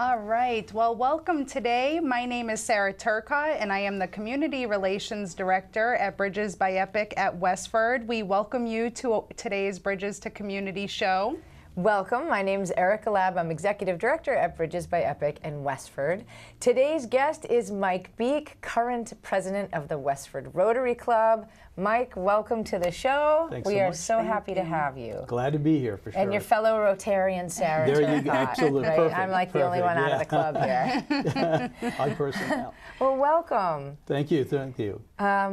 All right, well, welcome today. My name is Sarah Turcotte, and I am the Community Relations Director at Bridges by Epic at Westford. We welcome you to today's Bridges to Community show. Welcome, my name is Erica Lab. I'm Executive Director at Bridges by Epic in Westford. Today's guest is Mike Beek, current President of the Westford Rotary Club. Mike, welcome to the show. Thanks we so are much. so happy to have you. Glad to be here, for sure. And your fellow Rotarian, Sarah. There you go. Turcotte, Absolutely. right? Perfect. I'm like the only one out of the club here. Odd person now. Well, welcome. Thank you. Thank you.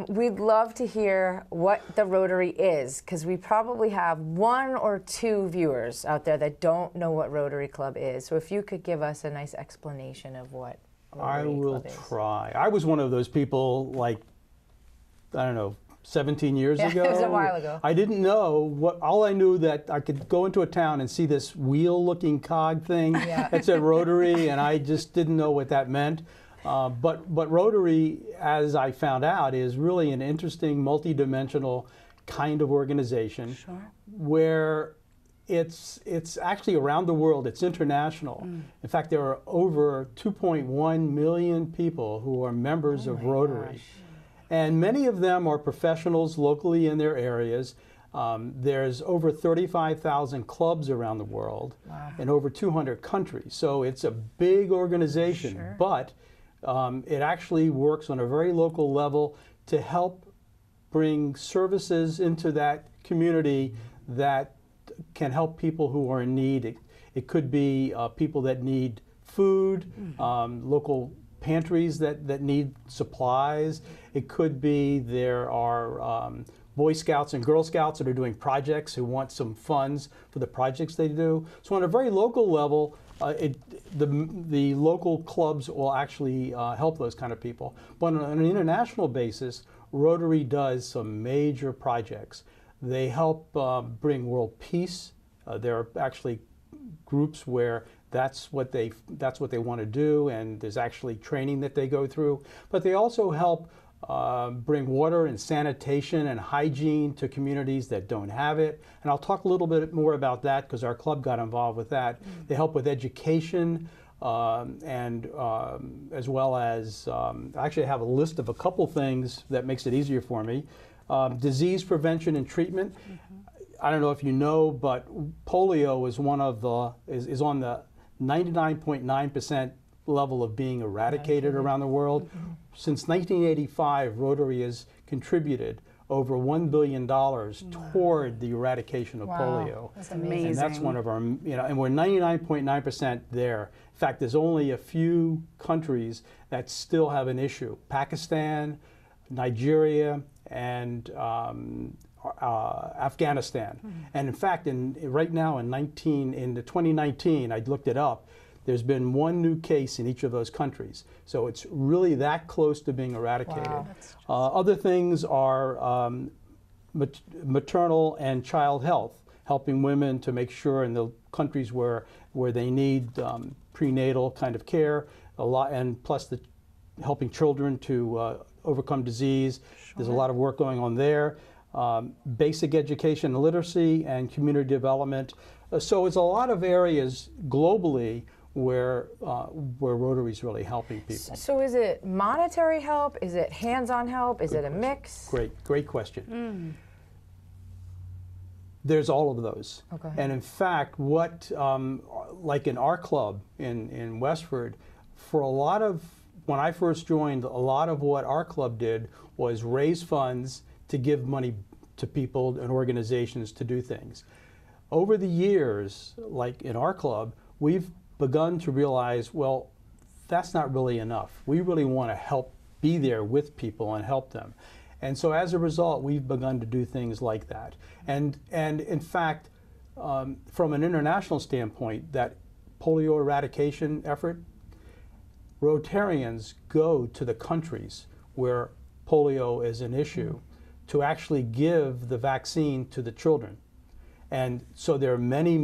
We'd love to hear what the Rotary is, because we probably have one or two viewers out there that don't know what Rotary Club is. So if you could give us a nice explanation of what Rotary Club is. I will try. I was one of those people, like, I don't know, 17 years ago. It was a while ago. I didn't know what, all I knew that I could go into a town and see this wheel-looking cog thing that said Rotary, and I just didn't know what that meant. But Rotary, as I found out, is really an interesting, multi-dimensional kind of organization where it's actually around the world. It's international. In fact, there are over 2.1 million people who are members of Rotary. Gosh. And many of them are professionals locally in their areas. There's over 35,000 clubs around the world in over 200 countries. So it's a big organization, but it actually works on a very local level to help bring services into that community that can help people who are in need. It could be people that need food, local pantries that need supplies. It could be there are Boy Scouts and Girl Scouts that are doing projects who want some funds for the projects they do. So on a very local level, the local clubs will actually help those kind of people. But on an international basis, Rotary does some major projects. They help bring world peace. There are actually groups where that's what they want to do, and there's actually training that they go through. But they also help bring water and sanitation and hygiene to communities that don't have it. And I'll talk a little bit more about that because our club got involved with that. They help with education and as well as, I actually have a list of a couple things that makes it easier for me. Disease prevention and treatment. I don't know if you know, but polio is one of the, is on the 99.9% level of being eradicated around the world. Since 1985, Rotary has contributed over $1 billion toward the eradication of polio. That's amazing. And that's one of our, and we're 99.9% there. In fact, there's only a few countries that still have an issue. Pakistan, Nigeria, and Afghanistan. And in fact, right now in 2019, I looked it up, there's been one new case in each of those countries. So it's really that close to being eradicated. Wow. Other things are maternal and child health, helping women to make sure in the countries where they need prenatal kind of care, and plus helping children to overcome disease. There's a lot of work going on there. Basic education and literacy and community development. So it's a lot of areas globally where Rotary is really helping people. So is it monetary help? Is it hands-on help? Is it a mix? Great question. There's all of those. Okay. And in fact, what, like in our club in Westford, for a lot of, when I first joined, a lot of what our club did was raise funds to give money to people and organizations to do things. Over the years, like in our club, we've begun to realize, well, that's not really enough. We really want to be there with people and help them. And so as a result, we've begun to do things like that. And in fact, from an international standpoint, that polio eradication effort, Rotarians go to the countries where polio is an issue to actually give the vaccine to the children. And so there are many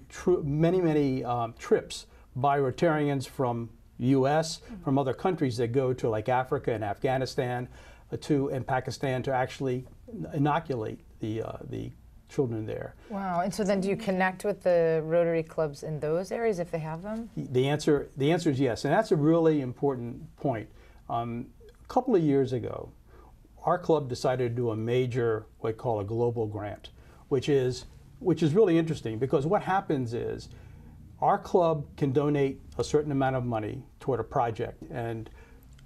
trips by Rotarians from U.S., from other countries that go to like Africa and Afghanistan and Pakistan to actually inoculate the children there. Wow. And so then do you connect with the Rotary clubs in those areas if they have them? The answer is yes, and that's a really important point. A couple of years ago, our club decided to do a major, what we call a global grant, which is really interesting, because what happens is our club can donate a certain amount of money toward a project, and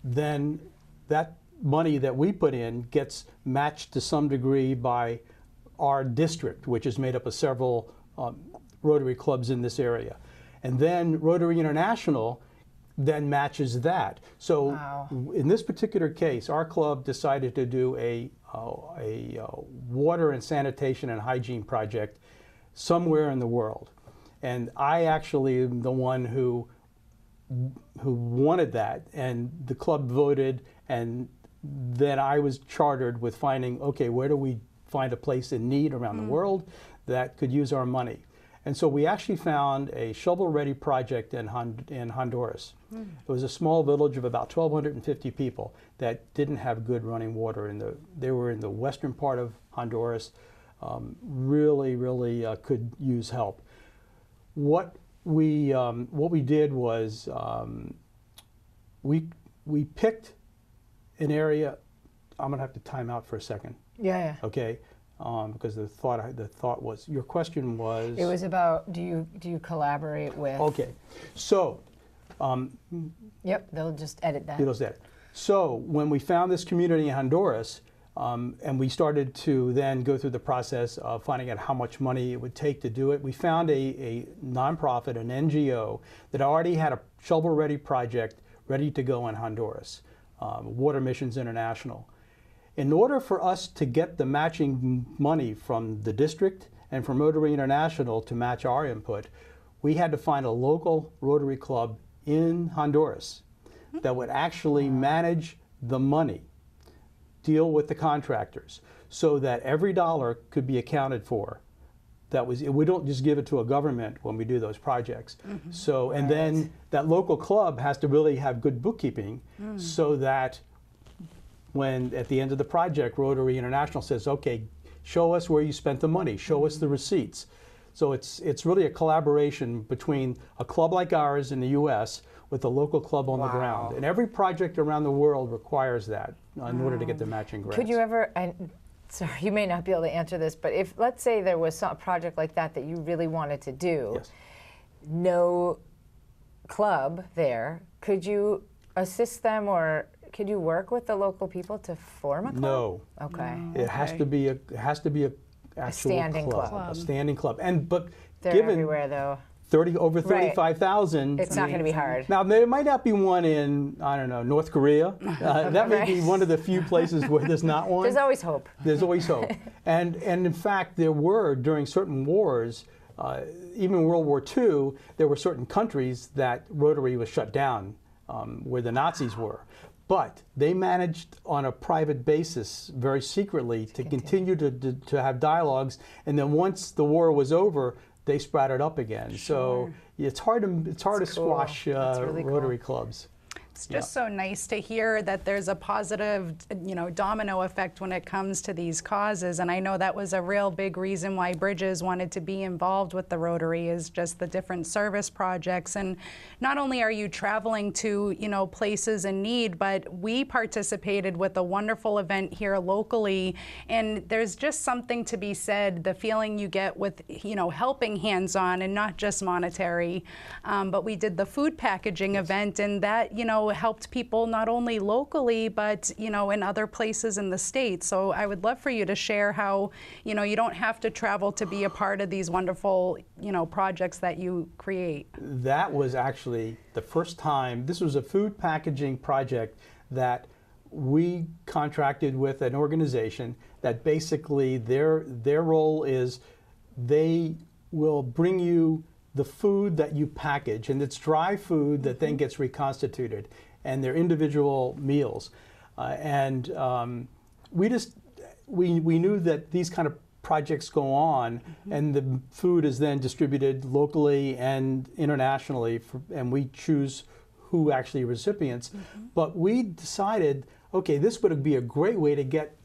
then that money that we put in gets matched to some degree by our district, which is made up of several Rotary clubs in this area. And then Rotary International then matches that. So wow. In this particular case, our club decided to do a water and sanitation and hygiene project somewhere in the world. And I actually am the one who wanted that, and the club voted, and then I was chartered with finding, okay, where do we find a place in need around the world that could use our money? And so we actually found a shovel-ready project in Honduras. It was a small village of about 1,250 people that didn't have good running water. They were in the western part of Honduras, really could use help. What we did was we picked an area. I'm gonna have to time out for a second. Yeah. Okay, because the thought was, your question was. It was about, do you collaborate with? Okay, so. Yep, they'll just edit that. It'll say. So when we found this community in Honduras, and we started to then go through the process of finding out how much money it would take to do it, we found a nonprofit, an NGO, that already had a shovel-ready project ready to go in Honduras, Water Missions International. In order for us to get the matching money from the district and from Rotary International to match our input, we had to find a local Rotary club in Honduras that would actually manage the money, deal with the contractors, so that every dollar could be accounted for. We don't just give it to a government when we do those projects. So, and then that local club has to really have good bookkeeping, so that when at the end of the project, Rotary International says, okay, show us where you spent the money, show us the receipts. So it's really a collaboration between a club like ours in the US with a local club on the ground. And every project around the world requires that in order to get the matching grants. Could you ever, sorry, you may not be able to answer this, but if, let's say there was a project like that you really wanted to do, yes. No club there, could you assist them, or could you work with the local people to form a club? No. Okay. It has to be a actual standing club. A standing club. But they're given everywhere though. over 35,000. It's not going to be hard. Now, there might not be one in, I don't know, North Korea. That may be one of the few places where there's not one. There's always hope. There's always hope. And in fact, there were, during certain wars, even World War II, there were certain countries that Rotary was shut down, where the Nazis were. But they managed on a private basis, very secretly, to continue to have dialogues. And then once the war was over, they sprouted up again. Sure. So it's hard to squash really Rotary cool. clubs. It's just so nice to hear that there's a positive, domino effect when it comes to these causes. And I know that was a real big reason why Bridges wanted to be involved with the Rotary, is just the different service projects. And not only are you traveling to, places in need, but we participated with a wonderful event here locally. And there's just something to be said, the feeling you get with, helping hands-on and not just monetary. But we did the food packaging event, and that, helped people not only locally, but, in other places in the state. So I would love for you to share how, you don't have to travel to be a part of these wonderful, projects that you create. That was actually the first time. This was a food packaging project that we contracted with an organization that basically their role is they will bring you the food that you package, and it's dry food that then gets reconstituted, and they're individual meals. We knew that these kind of projects go on, and the food is then distributed locally and internationally, and we choose who actually recipients. But we decided, okay, this would be a great way to get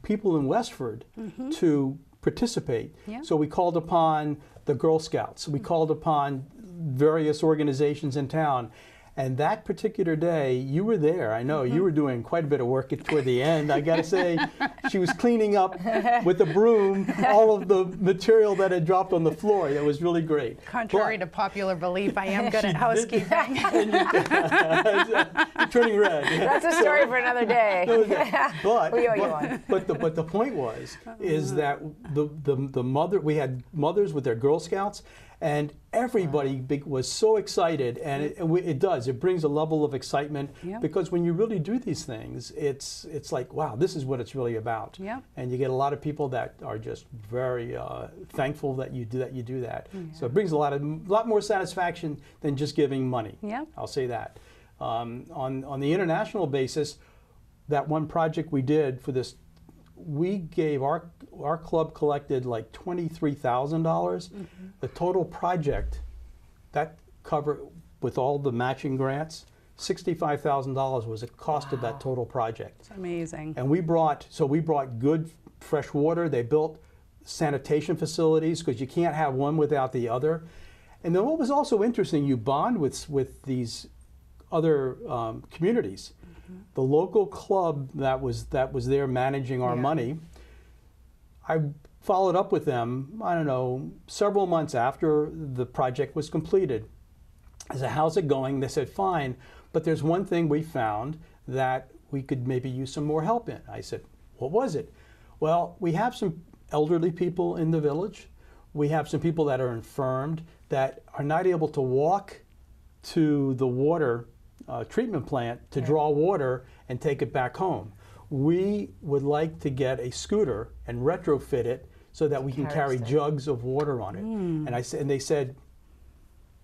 people in Westford to participate. Yeah. So we called upon the Girl Scouts. We called upon various organizations in town. And that particular day, you were there. I know you were doing quite a bit of work toward the end. I got to say, she was cleaning up with a broom all of the material that had dropped on the floor. It was really great. Contrary to popular belief, I am good at housekeeping. You're turning red. That's a story for another day. But, We owe you one. but the point is that the mother, we had mothers with their Girl Scouts, and everybody was so excited, and it does. It brings a level of excitement because when you really do these things, it's like, wow, this is what it's really about. Yeah. And you get a lot of people that are just very thankful that you do that. So it brings a lot more satisfaction than just giving money. Yeah. I'll say that. On the international basis, that one project we did for this, we gave our club collected like $23,000. The total project that covered with all the matching grants, $65,000 was the cost of that total project. It's amazing. And we brought good fresh water. They built sanitation facilities because you can't have one without the other. And then what was also interesting, you bond with these other communities. The local club that was there managing our money, I followed up with them, I don't know, several months after the project was completed. I said, how's it going? They said, fine, but there's one thing we found that we could maybe use some more help in. I said, what was it? Well, we have some elderly people in the village. We have some people that are infirmed that are not able to walk to the water treatment plant to draw water and take it back home. We would like to get a scooter and retrofit it so that we can carry jugs of water on it. And they said,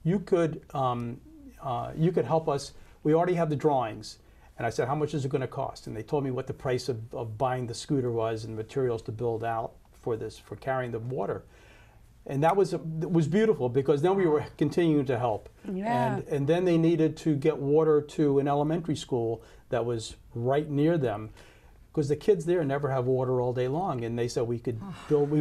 you could help us. We already have the drawings. And I said, how much is it going to cost? And they told me what the price of buying the scooter was and materials to build out for carrying the water. And that was beautiful because then we were continuing to help. Yeah. And then they needed to get water to an elementary school that was right near them because the kids there never have water all day long. And they said we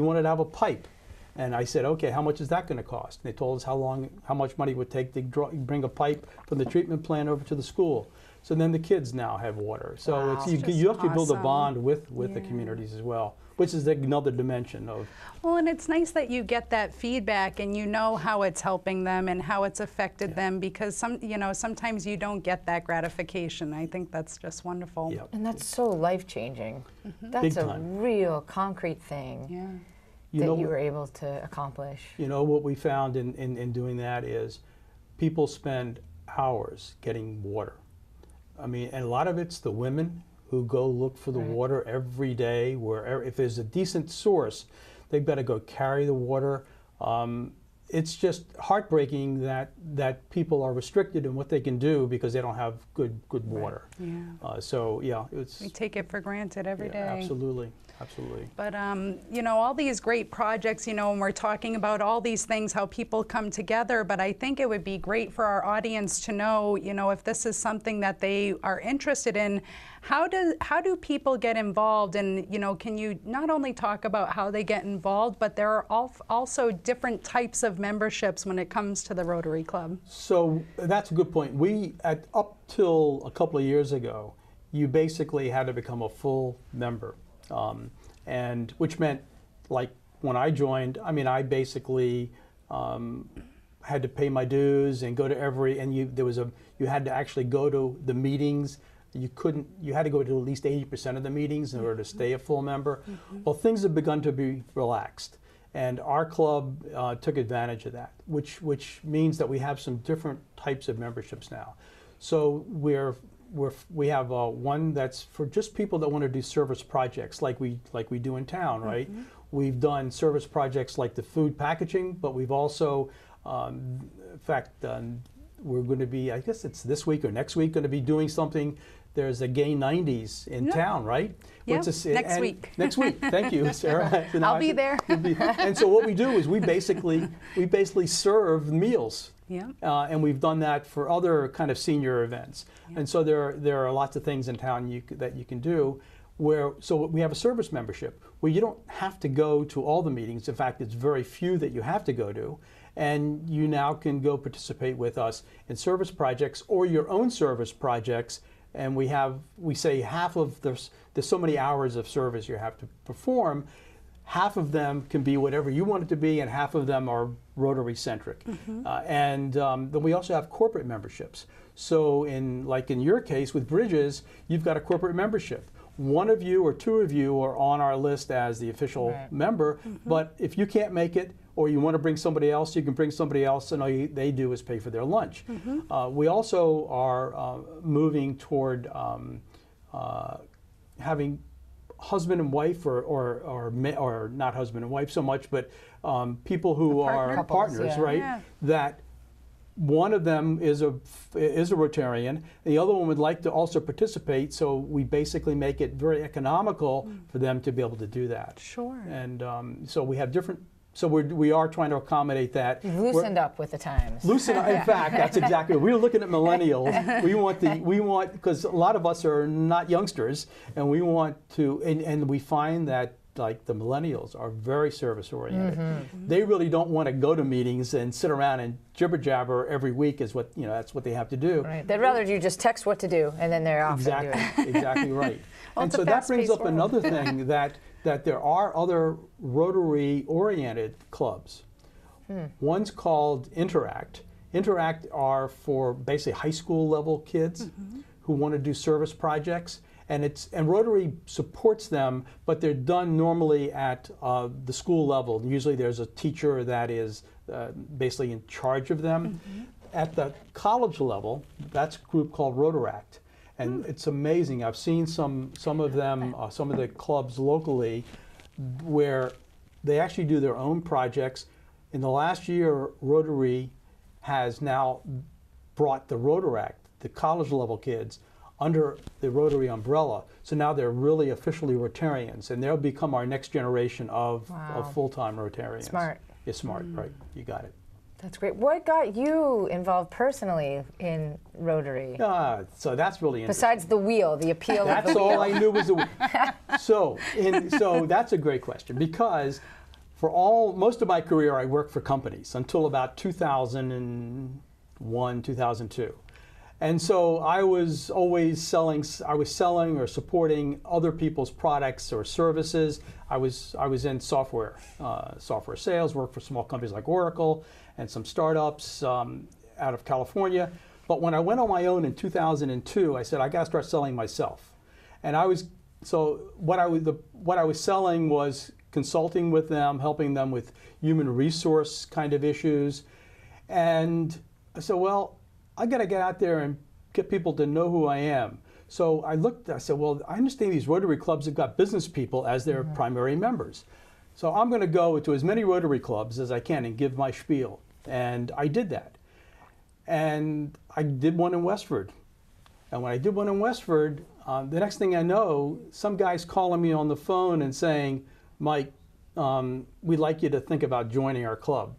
wanted to have a pipe. And I said, okay, how much is that going to cost? And they told us how much money it would take to bring a pipe from the treatment plant over to the school. So then the kids now have water. So you actually build a bond with the communities as well, which is another dimension of. Well, and it's nice that you get that feedback and you know how it's helping them and how it's affected them because sometimes you don't get that gratification. I think that's just wonderful. Yep. And that's so life-changing. That's a real concrete thing that you were able to accomplish. You know, what we found in doing that is people spend hours getting water. I mean, and a lot of it's the women who go look for the water every day, wherever. If there's a decent source, they've got to go carry the water. It's just heartbreaking that people are restricted in what they can do because they don't have good water. Yeah. We take it for granted every day. Absolutely. Absolutely. But, all these great projects, and we're talking about all these things, how people come together, but I think it would be great for our audience to know, if this is something that they are interested in, how do people get involved? And, can you not only talk about how they get involved, but there are also different types of memberships when it comes to the Rotary Club? So that's a good point. Up till a couple of years ago, you basically had to become a full member. And which meant, like when I joined, I basically had to pay my dues and go to you had to actually go to the meetings. You had to go to at least 80% of the meetings in order to stay a full member. Well, things have begun to be relaxed, and our club took advantage of that, which means that we have some different types of memberships now. So we have one that's for just people that want to do service projects like we do in town, right? We've done service projects like the food packaging, but we've also, in fact, we're going to be, I guess it's this week or next week, going to be doing something. There's a Gay 90s in town, right? Yeah, next week. Next week. Thank you, Sarah. I'll be there. And so what we do is we basically serve meals. Yeah. And we've done that for other kind of senior events. And so there are lots of things in town that you can do. so we have a service membership where you don't have to go to all the meetings. In fact, it's very few that you have to go to. And you now can go participate with us in service projects or your own service projects. And we say half of there's so many hours of service you have to perform. Half of them can be whatever you want it to be, and half of them are Rotary centric. And then we also have corporate memberships. So like in your case with Bridges, you've got a corporate membership. One of you or two of you are on our list as the official member, but if you can't make it or you want to bring somebody else, you can bring somebody else, and all they do is pay for their lunch. We also are moving toward having husband and wife, or not husband and wife so much, but people who are partners, right? Yeah. That one of them is a Rotarian, the other one would like to also participate, so we basically make it very economical for them to be able to do that. Sure. And so we have different, so we are trying to accommodate that. You've loosened up with the times. In fact, that's exactly what we're looking at millennials. We want, because a lot of us are not youngsters, and we want to, and we find that like the millennials are very service oriented. They really don't want to go to meetings and sit around and jibber jabber every week is what, that's what they have to do. Right. They'd rather you just text what to do and then they're off and do it. Exactly right. And so that brings up another thing that there are other Rotary oriented clubs. One's called Interact. Interact are for basically high school level kids who want to do service projects. And Rotary supports them, but they're done normally at the school level. Usually there's a teacher that is basically in charge of them. At the college level, that's a group called Rotaract. And it's amazing. I've seen some of them, some of the clubs locally, where they actually do their own projects. In the last year, Rotary has now brought the Rotaract, the college level kids, under the Rotary umbrella. So now they're really officially Rotarians, and they'll become our next generation of full-time Rotarians. Smart. It's smart, right? You got it. That's great. What got you involved personally in Rotary? So that's really interesting. Besides the wheel, the appeal of the wheel. That's all I knew was the wheel. So that's a great question, because for most of my career I worked for companies until about 2001, 2002. And so I was always selling or supporting other people's products or services. I was in software sales, worked for small companies like Oracle and some startups out of California. But when I went on my own in 2002, I said, I got to start selling myself. And what I was selling was consulting with them, helping them with human resource kind of issues. And I said, well, I got to get out there and get people to know who I am. So I said, well, I understand these Rotary clubs have got business people as their primary members. So I'm going to go to as many Rotary clubs as I can and give my spiel. And I did that. And I did one in Westford. And when I did one in Westford, the next thing I know, some guy's calling me on the phone and saying, Mike, we'd like you to think about joining our club.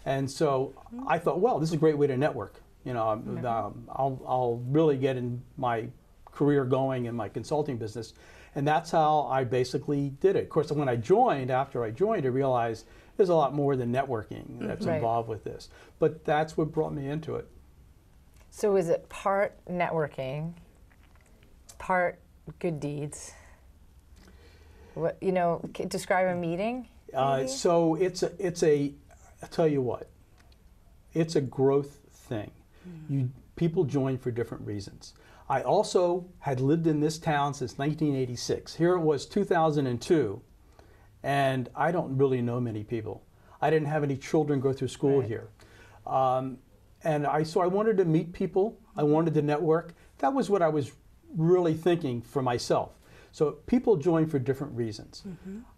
And so I thought, well, this is a great way to network. I'll really get in my career going in my consulting business. And that's how I basically did it. Of course, after I joined, I realized there's a lot more than networking that's involved with this. But that's what brought me into it. So is it part networking, part good deeds? Describe a meeting? So I'll tell you what, it's a growth thing. People join for different reasons. I also had lived in this town since 1986. Here it was 2002, and I don't really know many people. I didn't have any children go through school here. So I wanted to meet people. I wanted to network. That was what I was really thinking for myself. So people join for different reasons.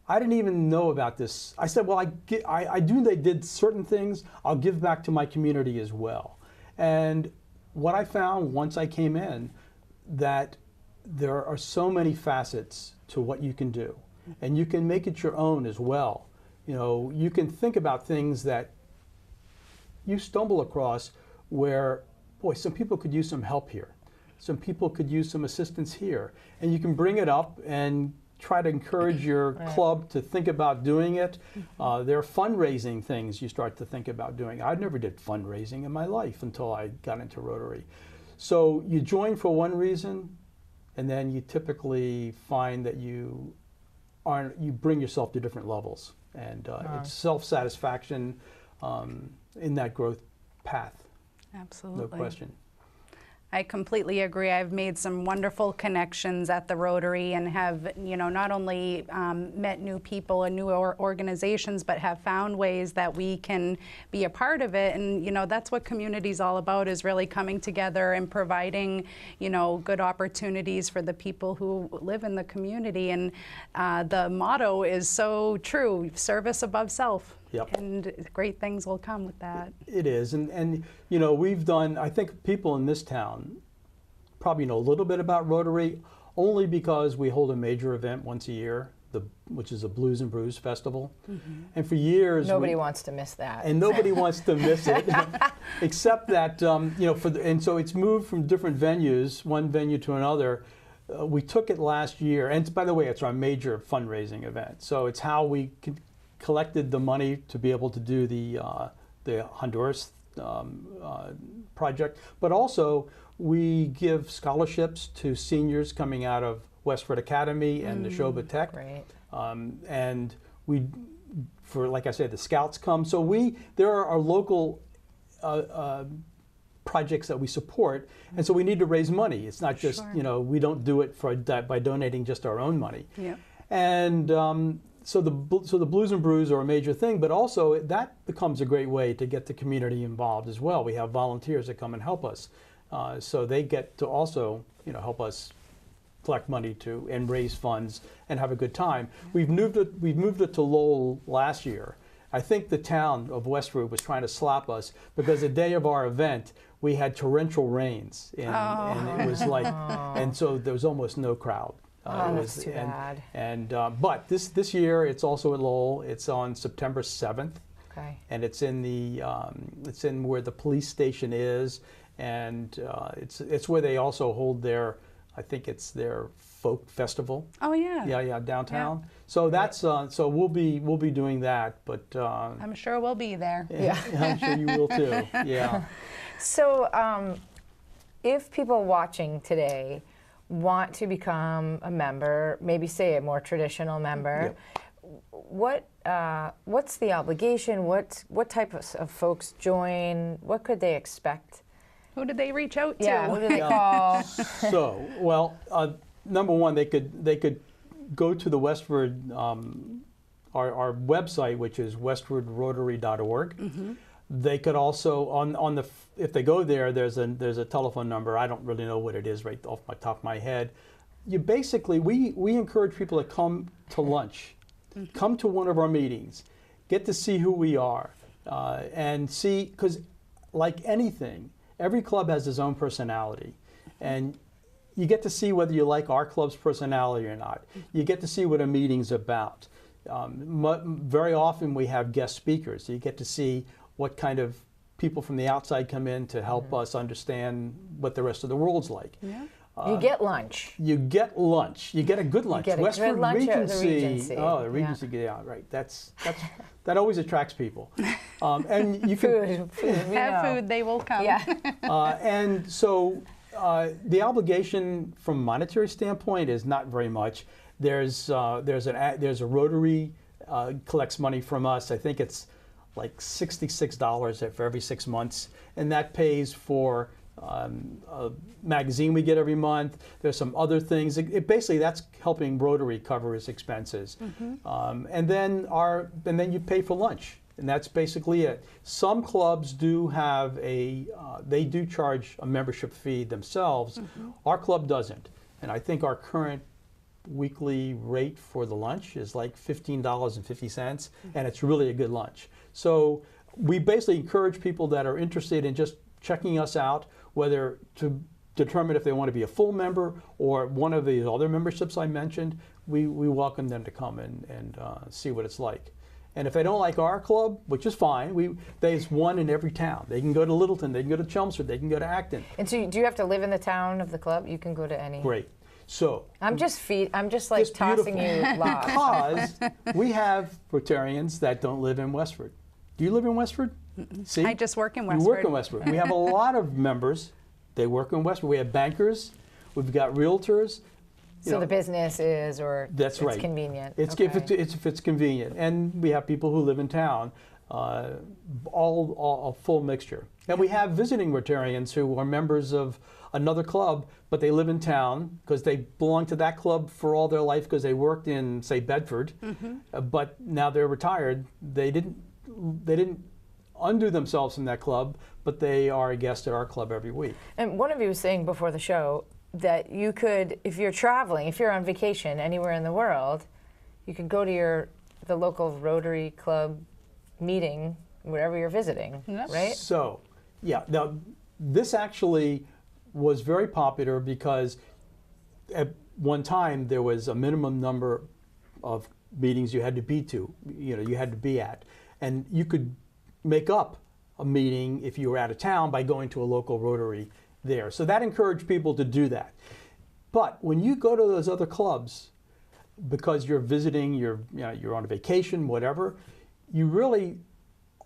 I didn't even know about this. I said, well, they did certain things. I'll give back to my community as well. And what I found once I came in, that there are so many facets to what you can do. And you can make it your own as well. You can think about things that you stumble across where, boy, some people could use some help here. some people could use some assistance here. And you can bring it up and try to encourage your club to think about doing it. There are fundraising things you start to think about doing. I never did fundraising in my life until I got into Rotary. So you join for one reason, and then you typically find that you bring yourself to different levels. And it's self-satisfaction in that growth path. Absolutely. No question. I completely agree. I've made some wonderful connections at the Rotary and have, not only met new people and new organizations, but have found ways that we can be a part of it. And, that's what community's all about, is really coming together and providing, good opportunities for the people who live in the community. And the motto is so true: service above self. Yep. And great things will come with that. It is, and we've done, I think people in this town probably know a little bit about Rotary, only because we hold a major event once a year, which is a Blues and Brews festival. And for years, Nobody wants to miss that. And nobody wants to miss it, except that, and so it's moved from different venues, one venue to another. We took it last year, and by the way, it's our major fundraising event. So it's how we collected the money to be able to do the Honduras project, but also we give scholarships to seniors coming out of Westford Academy and the Neshoba Tech. Great. And we, like I said, the Scouts come. So there are our local projects that we support, and so we need to raise money. It's not just, we don't do it by donating just our own money. Yeah. And so the Blues and Brews are a major thing, but also that becomes a great way to get the community involved as well. We have volunteers that come and help us, so they get to also help us collect money and raise funds and have a good time. We've moved it to Lowell last year. I think the town of Westford was trying to slap us because the day of our event we had torrential rains, and it was like, and so there was almost no crowd. That's too bad. But this year it's also at Lowell. It's on September 7th. Okay. And it's in where the police station is, and it's where they also hold their, I think it's their folk festival. Oh yeah. Yeah, downtown. Yeah. So that's so we'll be doing that, but I'm sure we'll be there. Yeah, I'm sure you will too. Yeah. So if people watching today want to become a member, maybe say a more traditional member, what's the obligation? What type of folks join? What could they expect? Who did they reach out to? Yeah, who do they call? So, well, number one, they could go to the Westford, our website, which is westfordrotary.org. They could also if they go there, there's a telephone number. I don't really know what it is right off my top of my head. You basically we encourage people to come to lunch, come to one of our meetings, get to see who we are, and see, because like anything, every club has its own personality, and you get to see whether you like our club's personality or not. You get to see what a meeting's about. Very often we have guest speakers, so you get to see what kind of people from the outside come in to help us understand what the rest of the world's like. Yeah. You get lunch. You get lunch. You get a good lunch. You get Westford good lunch Regency. at the Regency. Oh, the Regency. Yeah, right. That always attracts people. And you can have food, they will come. Yeah. And so the obligation from a monetary standpoint is not very much. There's a Rotary collects money from us. I think it's like $66 for every 6 months, and that pays for a magazine we get every month. There's some other things. Basically that's helping Rotary cover its expenses, and then you pay for lunch, and that's basically it. Some clubs do have they do charge a membership fee themselves. Our club doesn't, and I think our current weekly rate for the lunch is like $15.50, and it's really a good lunch. So we basically encourage people that are interested in just checking us out, whether to determine if they want to be a full member or one of the other memberships I mentioned. We welcome them to come and see what it's like. And if they don't like our club, which is fine, there's one in every town. They can go to Littleton, they can go to Chelmsford, they can go to Acton. And so do you have to live in the town of the club? You can go to any. Great. So I'm just like it's tossing beautiful. you lost. Because we have Rotarians that don't live in Westford. Do you live in Westford? See? I just work in Westford. You work in Westford. We have a lot of members. They work in Westford. We have bankers. We've got realtors. So the business is, or that's right. It's convenient. It's okay. if it's convenient, and we have people who live in town. All a full mixture. And we have visiting Rotarians who are members of another club, but they live in town because they belong to that club for all their life because they worked in, say, Bedford, but now they're retired. They didn't undo themselves from that club, but they are a guest at our club every week. And one of you was saying before the show that you could, if you're traveling, if you're on vacation anywhere in the world, you could go to the local Rotary Club meeting wherever you're visiting, right? So, yeah. Now, this actually was very popular because at one time there was a minimum number of meetings you had to be you had to be at, and you could make up a meeting if you were out of town by going to a local Rotary there. So that encouraged people to do that. But when you go to those other clubs, because you're visiting, you're on a vacation, whatever, you really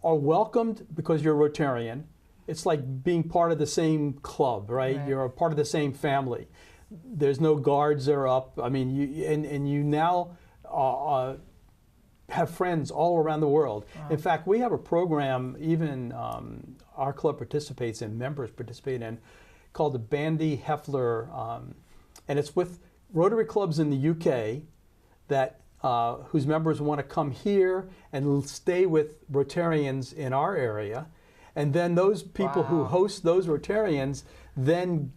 are welcomed because you're a Rotarian. It's like being part of the same club, right? You're a part of the same family. There's no guards that are up. I mean, you now have friends all around the world. Wow. In fact, we have a program, even our club participates in, members participate in, called the Bandy Heffler, and it's with Rotary clubs in the UK that whose members want to come here and stay with Rotarians in our area. And then those people who host those Rotarians then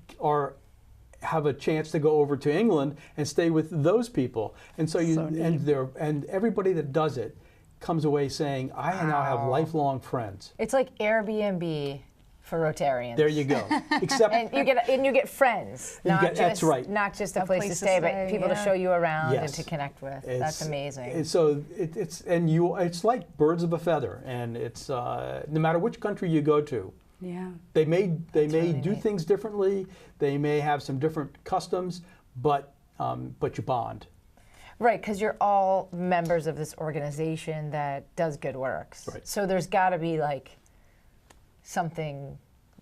have a chance to go over to England and stay with those people. And so and everybody that does it comes away saying, I now have lifelong friends. It's like Airbnb for Rotarians. There you go. Except and you get friends. That's right. Not just a place to stay, but people to show you around and to connect with. That's amazing. So it's like birds of a feather, and it's no matter which country you go to. Yeah. They may do things differently. They may have some different customs, but you bond. Right, because you're all members of this organization that does good works. Right. So there's got to be like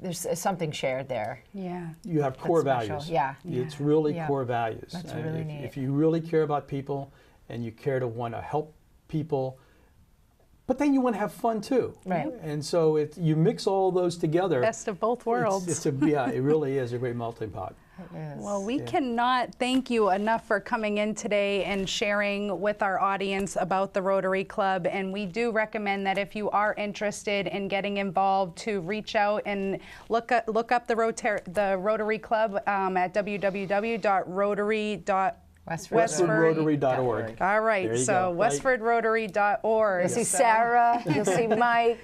there's something shared there. Yeah. You have core values. Yeah. It's really core values. That's really neat. If you really care about people and you care to want to help people, but then you want to have fun too. Right. And so you mix all those together. Best of both worlds. It really is a great melting pot. Well, we cannot thank you enough for coming in today and sharing with our audience about the Rotary Club. And we do recommend that if you are interested in getting involved, to reach out and look up the Rotary Club at www.rotary.westfordrotary.org. All right, so westfordrotary.org. You'll see Sarah, you'll see Mike.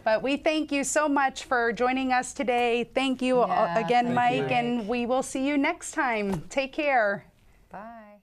But we thank you so much for joining us today. Thank you again, Mike, and we will see you next time. Take care. Bye.